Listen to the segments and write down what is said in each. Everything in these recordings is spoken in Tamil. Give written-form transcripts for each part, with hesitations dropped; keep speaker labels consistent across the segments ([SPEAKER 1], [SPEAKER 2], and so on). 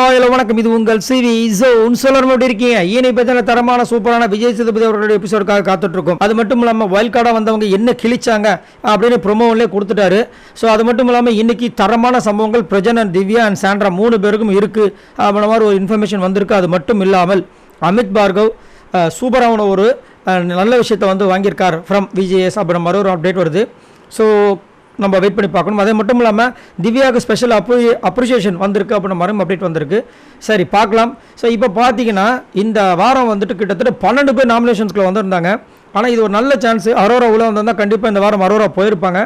[SPEAKER 1] ஹலோ வணக்கம். இது உங்கள் சிவி ஜோன். சொல்லணும் எப்படி இருக்கீங்க? ஈனை பற்றின தரமான சூப்பரான விஜய் சேதுபதி அவர்களுடைய எபிசோடுக்காக காத்துட்டு இருக்கோம். அது மட்டும் இல்லாமல் வைல்ட் கார்டாக வந்தவங்க என்ன கிழிச்சாங்க அப்படின்னு ப்ரொமோவிலே கொடுத்துட்டாரு. ஸோ அது மட்டும் இல்லாமல் இன்னைக்கு தரமான சம்பவங்கள் Prajan and Divya and Sandra 3 பேருக்கும் இருக்குது அப்படின்ற மாதிரி ஒரு இன்ஃபர்மேஷன் வந்திருக்கு. அது மட்டும் இல்லாமல் அமித் பார்கவ் சூப்பரான ஒரு நல்ல விஷயத்தை வந்து வாங்கியிருக்கார் ஃப்ரம் விஜேஎஸ் அப்படின்ற மாதிரி ஒரு அப்டேட் வருது. ஸோ நம்ம வெயிட் பண்ணி பார்க்கணும். அதே மட்டும் இல்லாமல் திவ்யாவுக்கு ஸ்பெஷல் அப்ரிஷியேஷன் வந்திருக்கு அப்படின்ற மாதிரி அப்டேட் வந்திருக்கு. சரி பார்க்கலாம். ஸோ இப்போ பார்த்தீங்கன்னா இந்த வாரம் வந்துட்டு கிட்டத்தட்ட 12 பேர் நாமினேஷன்ஸ்குள்ளே வந்திருந்தாங்க. ஆனால் இது ஒரு நல்ல சான்ஸ். அரோரா உள்ள வந்திருந்தால் கண்டிப்பாக இந்த வாரம் அரோரா போயிருப்பாங்க.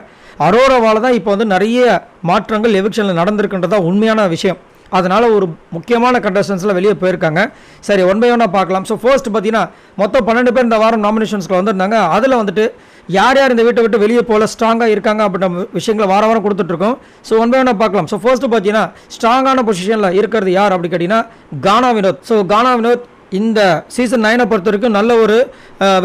[SPEAKER 1] அரோராவால் தான் இப்போ வந்து நிறைய மாற்றங்கள் எவிக்ஷனில் நடந்திருக்குன்றதா உண்மையான விஷயம். அதனால் ஒரு முக்கியமான கண்டஸ்டன்ஸில் வெளியே போயிருக்காங்க. சரி ஒன் பை ஒன்னாக பார்க்கலாம். ஸோ ஃபர்ஸ்ட் பார்த்தீங்கன்னா மொத்தம் 12 பேர் இந்த வாரம் நாமினேஷன்ஸ்க்கு வந்திருந்தாங்க. அதில் வந்துட்டு யார் யார் இந்த வீட்டை விட்டு வெளியே போல ஸ்ட்ராங்காக இருக்காங்க அப்படின்ற விஷயங்களை வாரம் கொடுத்துட்ருக்கோம். ஸோ ஒன் பை ஒன்னாக பார்க்கலாம். ஸோ ஃபர்ஸ்ட்டு பார்த்தீங்கன்னா ஸ்ட்ராங்கான பொசிஷனில் இருக்கிறது யார் அப்படி கேட்டிங்கன்னா கானா வினோத். ஸோ கானா வினோத் இந்த சீசன் 9 பொறுத்த வரைக்கும் நல்ல ஒரு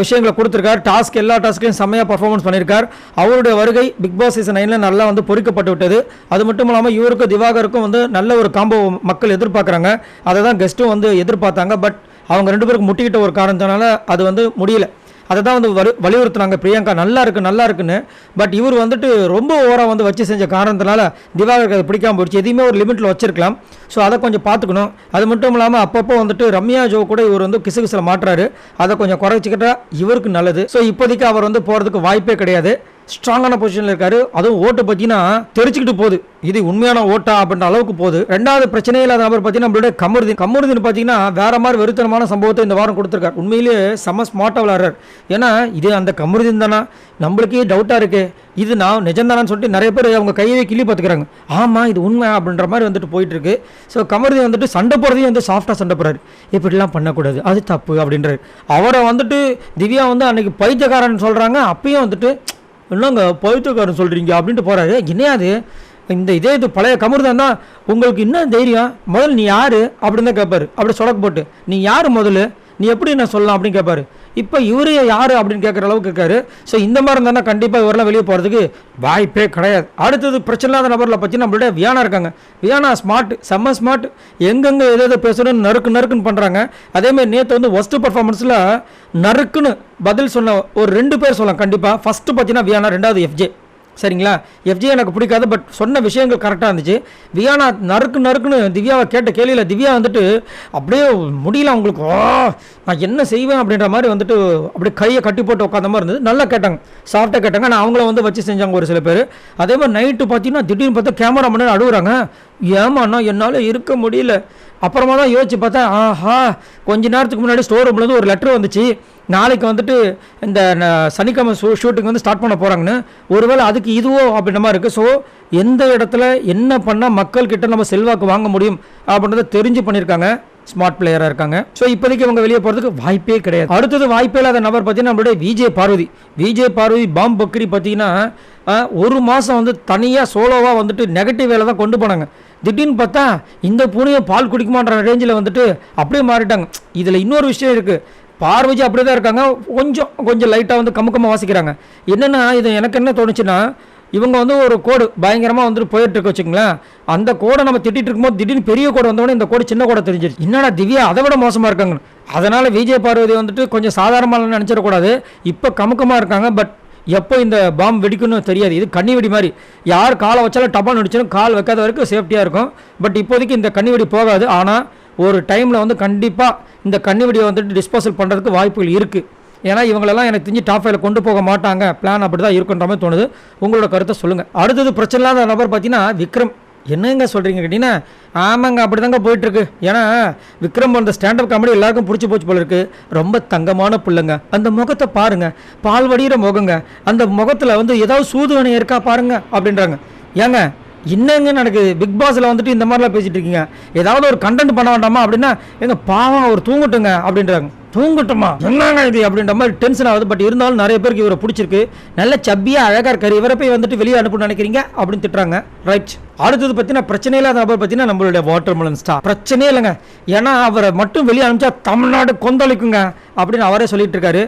[SPEAKER 1] விஷயங்களை கொடுத்துருக்கார். எல்லா டாஸ்க்லையும் செம்மையாக பர்ஃபார்மன்ஸ் பண்ணியிருக்கார். அவருடைய வருகை பிக் பாஸ் சீசன் 9 நல்லா வந்து பொறிக்கப்பட்டு விட்டது. அது மட்டும் இல்லாமல் இவருக்கும் திவாகருக்கும் வந்து நல்ல ஒரு காம்போ மக்கள் எதிர்பார்க்குறாங்க. அதை தான் கெஸ்ட்டும் வந்து எதிர்பார்த்தாங்க. பட் அவங்க 2 பேருக்கு முட்டிக்கிட்ட ஒரு காரணத்தினால அது வந்து முடியல. அதை தான் வந்து வலியுறுத்துனாங்க பிரியங்கா நல்லா இருக்குன்னு. பட் இவர் வந்துட்டு ரொம்ப ஓவராக வந்து வச்சு செஞ்ச காரணத்தினால திவாகருக்கு அது பிடிக்காம போயிடுச்சு. எதையுமே ஒரு லிமிட்டில் வச்சிருக்கலாம். ஸோ அதை கொஞ்சம் பார்த்துக்கணும். அது மட்டும் இல்லாமல் அப்பப்போ வந்துட்டு ரம்யா ஜோ கூட இவர் வந்து கிசுகிசில் மாட்டுறாரு. அதை கொஞ்சம் குறைச்சிக்கிட்டா இவருக்கு நல்லது. ஸோ இப்போதைக்கு அவர் வந்து போகிறதுக்கு வாய்ப்பே கிடையாது. ஸ்ட்ராங்கான பொசிஷனில் இருக்காரு. அதுவும் ஓட்டு பார்த்தீங்கன்னா தெரிச்சுக்கிட்டு போகுது. இது உண்மையான ஓட்டா அப்படின்ற அளவுக்கு போகுது. ரெண்டாவது பிரச்சனையே இல்லாத நபர் பார்த்தீங்கன்னா நம்மளுடைய கமருதீன் பார்த்தீங்கன்னா வேற மாதிரி வெறுத்தனமான சம்பவத்தை இந்த வாரம் கொடுத்துருக்காரு. உண்மையிலேயே செம்ம ஸ்மார்ட்டாக விளாடுறாரு. ஏன்னா இது அந்த கமருதீன் தானா நம்மளுக்கே டவுட்டாக இருக்கு. இது நான் நிஜம்தானான்னு சொல்லிட்டு நிறைய பேர் அவங்க கையவே கிள்ளி பார்த்துக்கிறாங்க. ஆமாம் இது உண்மை அப்படின்ற மாதிரி வந்துட்டு போயிட்டு இருக்கு. ஸோ கமருதீன் வந்துட்டு சண்டை போகிறதையும் வந்து சாஃப்டாக சண்டை போடுறாரு. இப்படிலாம் பண்ணக்கூடாது அது தப்பு அப்படின்றாரு. அவரை வந்துட்டு திவ்யா வந்து அன்னைக்கு பைத்தியக்காரன் சொல்கிறாங்க. அப்பயும் வந்துட்டு என்னங்க பவித்துக்காரன் சொல்கிறீங்க அப்படின்ட்டு போகிறாரு. என்னையாது இது பழைய கமருதான் தான். உங்களுக்கு என்ன தைரியம்? முதல்ல நீ யார் அப்படின்னு தான் கேட்பாரு. அப்படி சொடக்கு போட்டு நீ யார் முதல்ல நீ எப்படி நான் சொல்லலாம் அப்படின்னு கேட்பாரு. இப்போ இவரே யார் அப்படின்னு கேட்குற அளவுக்கு கேட்காரு. ஸோ இந்த மாதிரி இருந்தால் கண்டிப்பாக இவரெல்லாம் வெளியே போகிறதுக்கு வாய்ப்பே கிடையாது. அடுத்தது பிரச்சனை இல்லாத நபரில் பற்றி நம்மளுடைய வியானா இருக்காங்க. வியானா ஸ்மார்ட், செம்ம ஸ்மார்ட். எங்கெங்கே எதாவது பேசணும்னு நறுக்குன்னு பண்ணுறாங்க. அதேமாதிரி நேற்று வந்து ஒஸ்ட் பர்ஃபார்மன்ஸில் நறுக்குன்னு பதில் சொன்ன ஒரு 2 பேர் சொல்லலாம் கண்டிப்பாக. ஃபஸ்ட்டு பார்த்தீங்கன்னா வியானா, 2வது எஃப்ஜே. சரிங்களா? எஃப்ஜே எனக்கு பிடிக்காது. பட் சொன்ன விஷயங்கள் கரெக்டாக இருந்துச்சு. வியானா நறுக்குன்னு திவ்யாவை கேட்ட கேள்வியில் திவ்யா வந்துட்டு அப்படியே முடியல அவங்களுக்கு. நான் என்ன செய்வேன் அப்படின்ற மாதிரி வந்துட்டு அப்படியே கையை கட்டி போட்டு உட்காந்த மாதிரி இருந்தது. நல்லா கேட்டாங்க, சாஃப்டாக கேட்டாங்க. ஆனால் அவங்கள வந்து வச்சு செஞ்சாங்க ஒரு சில பேர். அதே மாதிரி நைட்டு பார்த்தீங்கன்னா திடீர்னு பார்த்தா கேமரா முன்னாடி அழுகுறாங்க. ஏமாண்ணா என்னால் இருக்க முடியல. அப்புறமா தான் யோசிச்சு பார்த்தா ஆஹா கொஞ்ச நேரத்துக்கு முன்னாடி ஸ்டோர் ரூம்லேருந்து ஒரு லெட்டர் வந்துச்சு. நாளைக்கு வந்துட்டு இந்த சனிக்கிழமை ஷூட்டிங் வந்து ஸ்டார்ட் பண்ண போகிறாங்கன்னு. ஒருவேளை அதுக்கு இதுவோ அப்படின்ற மாதிரி இருக்குது. ஸோ எந்த இடத்துல என்ன பண்ணால் மக்கள்கிட்ட நம்ம செல்வாக்கு வாங்க முடியும் அப்படின்றத தெரிஞ்சு பண்ணியிருக்காங்க. ஸ்மார்ட் பிளேயராக இருக்காங்க. ஸோ இப்போதைக்கு அவங்க வெளியே போகிறதுக்கு வாய்ப்பே கிடையாது. அடுத்தது வாய்ப்பே இல்லாத நபர் பார்த்தீங்கன்னா நம்மளுடைய விஜய் பார்வதி பாம் பக்ரி பார்த்தீங்கன்னா 1 மாதம் வந்து தனியாக சோலோவாக வந்துட்டு நெகட்டிவ் வேலை தான் கொண்டு போனாங்க. திடீர்னு பார்த்தா இந்த பூனையை பால் குடிக்குமான்ற ரேஞ்சில் வந்துட்டு அப்படியே மாறிட்டாங்க. இதில் இன்னொரு விஷயம் இருக்குது. பார்வதி அப்படியே தான் இருக்காங்க. கொஞ்சம் லைட்டாக வந்து கமுக்கமாக வாசிக்கிறாங்க. என்னென்னா இது எனக்கு என்ன தோணுச்சுன்னா இவங்க வந்து ஒரு கோடு பயங்கரமாக வந்துட்டு போயிட்டு இருக்கு வச்சுங்களேன். அந்த கோடை நம்ம திட்டிகிட்டு இருக்கும்போது திடீர்னு பெரிய கோடை வந்தோடனே இந்த கோடு சின்ன கோடை தெரிஞ்சிருச்சு. என்னடா திவ்யா அதை விட மோசமாக இருக்காங்க. அதனால் விஜய் பார்வதி வந்துட்டு கொஞ்சம் சாதாரணமாக நினச்சிடக்கூடாது. இப்போ கமுக்கமாக இருக்காங்க. பட் எப்போ இந்த பாம் வெடிக்கணும்னு தெரியாது. இது கண்ணி வெடி மாதிரி. யார் காலை வச்சாலும் டப்பான்னு வெடிச்சாலும் கால் வைக்காத வரைக்கும் சேஃப்டியாக இருக்கும். பட் இப்போதைக்கு இந்த கண்ணி வெடி போகாது. ஆனால் ஒரு டைமில் வந்து கண்டிப்பாக இந்த கண்ணி வெடியை வந்துட்டு டிஸ்போசல் பண்ணுறதுக்கு வாய்ப்புகள் இருக்குது. ஏன்னா இவங்களெல்லாம் எனக்கு தெரிஞ்சு டாப் 5 கொண்டு போக மாட்டாங்க. பிளான் அப்படி தான் இருக்குன்ற மாதிரி தோணுது. உங்களோட கருத்தை சொல்லுங்கள். அடுத்தது பிரச்சனை இல்லாத நபர் பார்த்தீங்கன்னா விக்ரம். என்னங்க சொல்கிறீங்க கேட்டிங்கன்னா ஆமாங்க அப்படி தாங்க போயிட்டுருக்கு. ஏன்னா விக்ரம் அந்த ஸ்டாண்டப் காமெடி எல்லாருக்கும் பிடிச்சி போச்சு போல இருக்குது. ரொம்ப தங்கமான பிள்ளைங்க. அந்த முகத்தை பாருங்கள், பால் வடிகிற முகங்க. அந்த முகத்தில் வந்து ஏதாவது சூதுவனை இருக்கா பாருங்க அப்படின்றாங்க. ஏங்க என்னங்க நடக்குது? பிக் பாஸில் வந்துட்டு இந்த மாதிரிலாம் பேசிகிட்டு இருக்கீங்க. ஏதாவது ஒரு கண்டென்ட் பண்ண வேண்டாமா அப்படின்னா எங்கள் பாவம் அவர் தூங்கட்டுங்க அப்படின்றாங்க. தூங்கட்டுமா என்னங்க இது அப்படின்ற மாதிரி டென்ஷன் ஆகுது. பட் இருந்தாலும் நிறைய பேருக்கு இவரை பிடிச்சிருக்கு. நல்ல சப்பியாக அழகாக இருக்காரு. இவரை போய் வந்துட்டு வெளியே அனுப்பணும்னு நினைக்கிறீங்க அப்படின்னு திட்டுறாங்க. ரைட். அடுத்தது பார்த்தீங்கன்னா பிரச்சனை இல்லாத நபர் பார்த்தீங்கன்னா நம்மளுடைய வாட்டர்மெலன் ஸ்டார். பிரச்சனையே இல்லைங்க. ஏன்னா அவரை மட்டும் வெளியே அனுப்பிச்சா தமிழ்நாடு கொந்தளிக்குங்க அப்படின்னு அவரே சொல்லிட்டு இருக்காரு.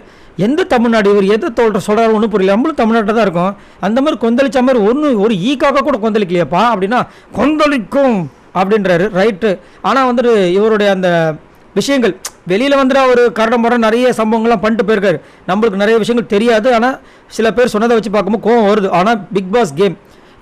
[SPEAKER 1] எந்த தமிழ்நாடு இவர் எதை சொல்கிறாரு ஒன்றும் புரியல. நம்மளும் தமிழ்நாட்டில் தான் இருக்கும். அந்த மாதிரி கொந்தளிச்ச மாதிரி ஒரு ஈக்காக கூட கொந்தளிக்கலையாப்பா அப்படின்னா கொந்தளிக்கும் அப்படின்றாரு. ரைட்டு. ஆனால் வந்துட்டு இவருடைய அந்த விஷயங்கள் வெளியில் வந்துட்டு அவர் கரடமுறை நிறைய சம்பவங்கள்லாம் பண்ணிட்டு போயிருக்காரு. நம்மளுக்கு நிறைய விஷயங்கள் தெரியாது. ஆனால் சில பேர் சொன்னதை வச்சு பார்க்கும்போது கோவம் வருது. ஆனால் பிக் பாஸ் கேம்,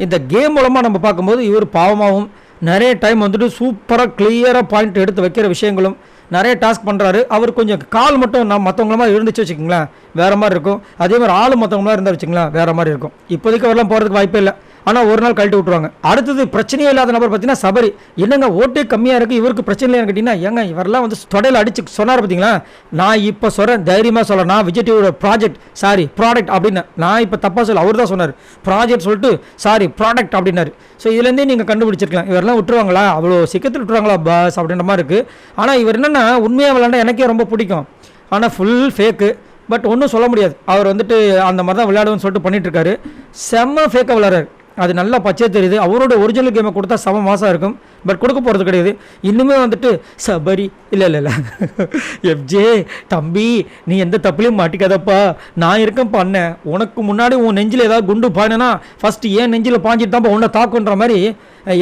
[SPEAKER 1] இந்த கேம் மூலமாக நம்ம பார்க்கும்போது இவர் பாவமாகவும் நிறைய டைம் வந்துட்டு சூப்பராக கிளியராக பாயிண்ட் எடுத்து வைக்கிற விஷயங்களும் நிறைய டாஸ்க் பண்ணுறாரு. அவர் கொஞ்சம் கால் மட்டும் நான் மற்றவங்கள மாதிரி இருந்துச்சு வச்சுக்கோங்களேன், வேறு மாதிரி இருக்கும். அதே மாதிரி ஆள் மற்றவங்களா இருந்தால் வச்சுக்கலாம் வேறு மாதிரி இருக்கும். இப்போதைக்கு அவரெல்லாம் போகிறதுக்கு வாய்ப்பே இல்லை. ஆனால் ஒரு நாள் கழட்டி விட்ருவாங்க. அடுத்தது பிரச்சனையே இல்லாத நபர் பார்த்தீங்கன்னா சபரி. என்னங்க ஓட்டே கம்மியாக இருக்குது, இவருக்கு பிரச்சனை இல்லைன்னு கேட்டிங்கன்னா, ஏங்க இவரெல்லாம் வந்து தொடையில் அடிச்சு சொன்னார் பார்த்தீங்களா. நான் இப்போ சொல்கிறேன், தைரியமாக சொல்கிறேன், நான் விஜய் டிவியோட ப்ராடக்ட் அப்படின்னு நான் இப்போ தப்பாக சொல்ல, அவர் தான் சொன்னார் ப்ராஜெக்ட் சொல்லிட்டு ப்ராடக்ட் அப்படின்னாரு. ஸோ இதுலேருந்தே நீங்கள் கண்டுபிடிச்சிருக்கலாம் இவரெல்லாம் விட்டுருவாங்களா, அவ்வளோ சிக்கத்தில் விட்டுருவாங்களா பாஸ் அப்படின்ற மாதிரி இருக்குது. ஆனால் இவர் என்னென்னா உண்மையாக விளையாண்டா எனக்கே ரொம்ப பிடிக்கும். ஆனால் ஃபுல் ஃபேக்கு. பட் ஒன்றும் சொல்ல முடியாது, அவர் வந்துட்டு அந்த மாதிரி தான் விளையாடுன்னு சொல்லிட்டு பண்ணிட்டு இருக்காரு. செம்ம ஃபேக்காக விளையாடுறாரு, அது நல்லா பச்சையாக தெரியுது. அவரோட ஒரிஜினல் கேமை கொடுத்தா செம மாசாக இருக்கும். பட் கொடுக்க போகிறது கிடையாது. இன்னுமே வந்துட்டு சபரி இல்லை எஃப்ஜே தம்பி நீ எந்த தப்புலையும் மாட்டிக்காதப்பா, நான் இருக்கேன் பண்ணேன். உனக்கு முன்னாடி உன் நெஞ்சில் ஏதாவது குண்டு பாயினா ஃபஸ்ட்டு ஏன் நெஞ்சில் பாஞ்சிட்டு தான்ப்பா உன்னை தாக்குன்ற மாதிரி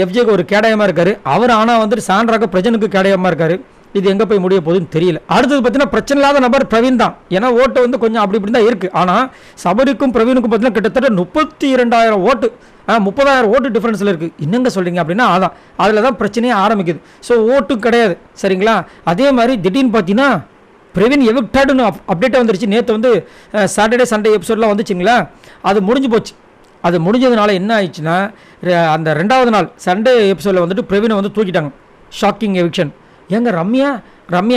[SPEAKER 1] எஃப்ஜேக்கு ஒரு கேடயமாக இருக்கார் அவர். ஆனால் வந்துட்டு சான்றாக பிரஜனுக்கு கேடயமாக இருக்கார். இது எங்கே போய் முடிய போகுதுன்னு தெரியல. அடுத்தது பார்த்தீங்கன்னா பிரச்சனை இல்லாத நபர் பிரவீன் தான். ஏன்னா ஓட்டு வந்து கொஞ்சம் அப்படி இப்படி தான் இருக்குது. ஆனால் சபரிக்கும் பிரவீனுக்கும் பார்த்தீங்கன்னா கிட்டத்தட்ட 32,000 ஓட்டு, 30,000 ஓட்டு டிஃப்ரென்ஸில் இருக்குது. என்னங்க சொல்கிறீங்க அப்படின்னா அதான் அதில் தான் பிரச்சனையே ஆரம்பிக்குது. ஸோ ஓட்டும் கிடையாது சரிங்களா. அதே மாதிரி திடீர்னு பார்த்தீங்கன்னா பிரவீன் எவிக்டட்னு அப்டேட்டாக வந்துருச்சு. நேற்று வந்து சாட்டர்டே சண்டே எபிசோட்லாம் வந்துச்சுங்களா, அது முடிஞ்சு போச்சு. அது முடிஞ்சதுனால என்ன ஆயிடுச்சுன்னா அந்த 2வது நாள் சண்டே எபிசோடில் வந்துட்டு பிரவீனை வந்து தூக்கிட்டாங்க. Shocking eviction. ஏங்க ரம்யா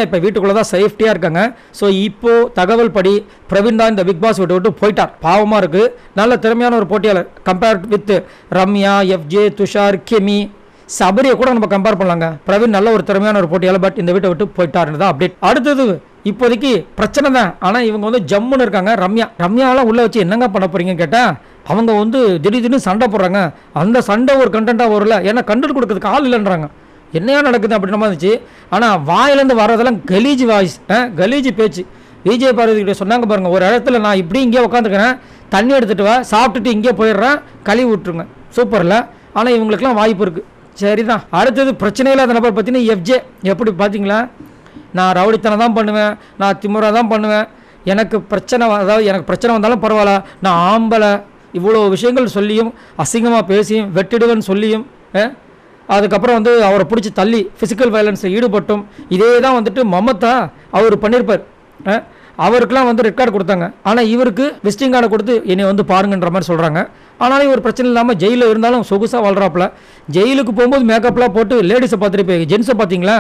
[SPEAKER 1] இப்போ வீட்டுக்குள்ளே தான் சேஃப்டியாக இருக்காங்க. ஸோ இப்போது தகவல் படி பிரவீன் தான் இந்த பிக் பாஸ் விட்டு போயிட்டார். பாவமாக இருக்குது. நல்ல திறமையான ஒரு போட்டியாளர் compare with Ramya, FJ, Tushar, Kemy, சபரியை கூட நம்ம கம்பேர் பண்ணலாங்க. பிரவீன் நல்ல ஒரு திறமையான ஒரு போட்டியாளர். பட் இந்த வீட்டை விட்டு போயிட்டாருன்னு தான் அப்டேட். அடுத்தது இப்போதைக்கு பிரச்சனை தான். ஆனால் இவங்க வந்து ஜம்முன்னு இருக்காங்க. ரம்யாவெல்லாம் உள்ளே வச்சு என்னங்க பண்ண போகிறீங்கன்னு கேட்டால் அவங்க வந்து திடீர்னு சண்டை போடுறாங்க. அந்த சண்டை ஒரு கண்டென்ட்டாக வரல, ஏன்னா கண்டென்ட் கொடுக்கறதுக்கு ஆள் இல்லைன்றாங்க. என்னையா நடக்குது அப்படின்ற மாதிரி இருந்துச்சு. ஆனால் வாயிலேருந்து வர்றதெல்லாம் கலீஜ் வாய்ஸ், கலீஜ் பேச்சு. விஜய் பார்வதி கிட்ட சொன்னாங்க பாருங்கள், ஒரு இடத்துல நான் இப்படி இங்கே உட்காந்துக்கிறேன், தண்ணி எடுத்துகிட்டு வா, சாப்பிட்டுட்டு இங்கே போயிடுறேன், கழுவி விட்டுருங்க. சூப்பரில். ஆனால் இவங்களுக்குலாம் வாய்ப்பு இருக்குது. சரி தான். அடுத்தது பிரச்சனை இல்லாத நபர் பார்த்தீங்கன்னா எஃப்ஜே. எப்படி பார்த்தீங்களா, நான் ரவுடித்தனம் தான் பண்ணுவேன், நான் திமுறை தான் பண்ணுவேன், எனக்கு பிரச்சனை வந்தாலும் பரவாயில்ல, நான் ஆம்பளை, இவ்வளோ விஷயங்கள் சொல்லியும் அசிங்கமாக பேசியும் வெட்டிடுவேன்னு சொல்லியும் அதுக்கப்புறம் வந்து அவரை பிடிச்சி தள்ளி ஃபிசிக்கல் வயலன்ஸில் ஈடுபட்டும் இதே தான் வந்துட்டு மமதா அவர் பண்ணியிருப்பார். அவருக்கெலாம் வந்து ரெட் கார்டு கொடுத்தாங்க. ஆனால் இவருக்கு விசிட்டிங் கார்டை கொடுத்து என்னை வந்து பாருங்கன்ற மாதிரி சொல்கிறாங்க. ஆனாலும் இவர் பிரச்சனை இல்லாமல் ஜெயிலில் இருந்தாலும் சொகுசாக வாழ்கிறாப்புல. ஜெயிலுக்கு போகும்போது மேக்கப்லாம் போட்டு லேடிஸை பார்த்துட்டு போய் ஜென்ஸை பார்த்தீங்களா,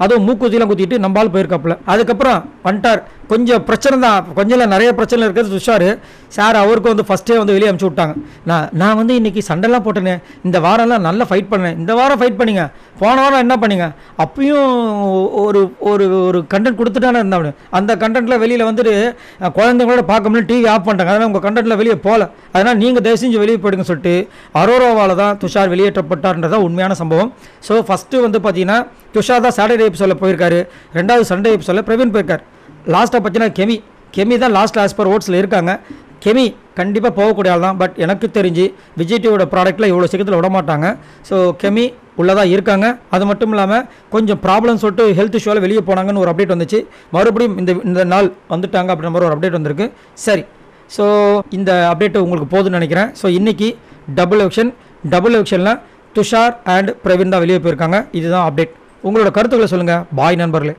[SPEAKER 1] அதுவும் மூக்குத்திலாம் குத்திட்டு நம்பால் போயிருக்காப்புல. அதுக்கப்புறம் வந்துட்டார். கொஞ்சம் பிரச்சனை தான், கொஞ்சம் நிறைய பிரச்சனை இருக்கிறது துஷார் சார். அவருக்கு வந்து ஃபஸ்ட்டே வந்து வெளியே அனுப்பிச்சி விட்டாங்க. நான் வந்து இன்றைக்கி சண்டைலாம் போட்டேனே, இந்த வாரம்லாம் நல்லா ஃபைட் பண்ணேன், இந்த வாரம் ஃபைட் பண்ணிங்க, போன வாரம் என்ன பண்ணிங்க, அப்பயும் ஒரு ஒரு ஒரு கண்டென்ட் கொடுத்துட்டானே இருந்தாங்க. அந்த கண்டென்ட்டில் வெளியில் வந்துட்டு குழந்தைங்களோட பார்க்க முடியும், டிவி ஆஃப் பண்ணிட்டாங்க. அதனால் உங்கள் கண்டென்ட்டில் வெளியே போகல, அதனால் நீங்கள் தயவு செஞ்சு வெளியே போயிடுங்க சொல்லிட்டு அரோராவால் தான் துஷார் வெளியேற்றப்பட்டார்ன்றதான் உண்மையான சம்பவம். ஸோ ஃபஸ்ட்டு வந்து பார்த்தீங்கன்னா துஷார் தான் சாட்டர்டே எபிசோடில் போயிருக்காரு. 2வது சண்டே எபிசோடில் பிரவீன் போயிருக்கார். லாஸ்ட்டாக பார்த்தீங்கன்னா கெமி தான் லாஸ்ட் ஆஸ் பர் ஓட்ஸில் இருக்காங்க. கெமி கண்டிப்பாக போகக்கூடிய ஆள் தான். பட் எனக்கு தெரிஞ்சு விஜய் டிவியோட ப்ராடக்ட்டில் இவ்வளோ சீக்கிரத்தில் விட மாட்டாங்க. ஸோ கெமி உள்ளதாக இருக்காங்க. அது மட்டும் இல்லாமல் கொஞ்சம் ப்ராப்ளம் சொல்லிட்டு ஹெல்த் இஷ்யூவில் வெளியே போனாங்கன்னு ஒரு அப்டேட் வந்துச்சு. மறுபடியும் இந்த நாள் வந்துட்டாங்க அப்படின்ற மாதிரி ஒரு அப்டேட் வந்திருக்கு. சரி, ஸோ இந்த அப்டேட்டு உங்களுக்கு போதுன்னு நினைக்கிறேன். ஸோ இன்றைக்கி டபுள் எலெக்ஷனில் துஷார் அண்ட் பிரவீன் தான் வெளியே போயிருக்காங்க. இதுதான் அப்டேட். உங்களோட கருத்துக்களை சொல்லுங்கள். பாய் நண்பர்களே.